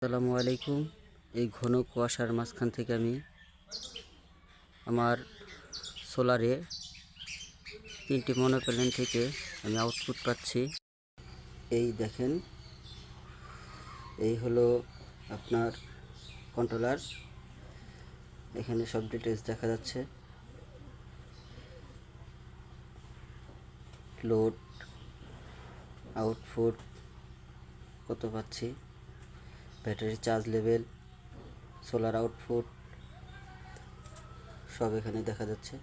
আসসালামু আলাইকুম। এই ঘন কুয়াশার মাঝখান থেকে আমি আমার সোলারে 3টি মনোপ্যানেল থেকে আমি আউটপুট পাচ্ছি। এই দেখেন, এই হলো আপনার কন্ট্রোলার। এখানে সব ডিটেলস দেখা যাচ্ছে, লোড, আউটপুট কত পাচ্ছি, battery charge level, solar output সব এখানে দেখা যাচ্ছে।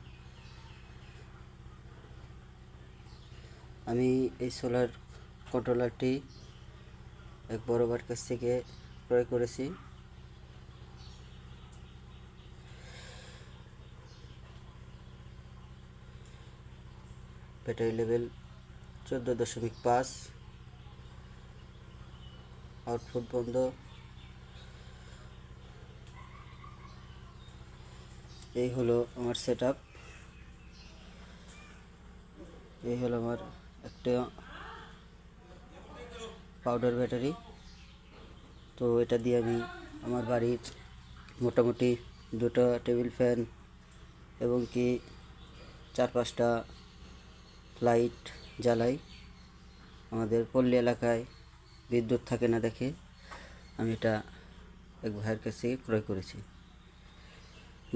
আমি এই সোলার কন্ট্রোলারটি এক বড় ভাইয়ের কাছ থেকে ক্রয় করেছি। ব্যাটারি লেভেল 14.5, আউটপুট বন্ধ। এই হলো আমার সেটআপ। এই হলো আমার একটা পাউডার ব্যাটারি। তো এটা দিয়ে আমি আমার বাড়ির মোটামুটি 2টা টেবিল ফ্যান এবং কি 4-5টা লাইট জ্বালাই। আমাদের পল্লী এলাকায় বিদ্যুৎ থাকে না দেখে আমি এটা এক ভাইয়ের কাছে ক্রয় করেছি।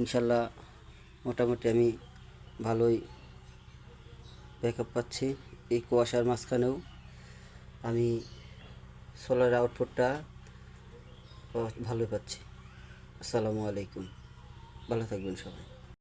ইনশাল্লাহ মোটামুটি আমি ভালোই ব্যাকআপ পাচ্ছি। এই কুয়াশার মাঝখানেও আমি সোলার আউটপুটটা ভালোই পাচ্ছি। আসসালামু আলাইকুম, ভালো থাকবেন সবাই।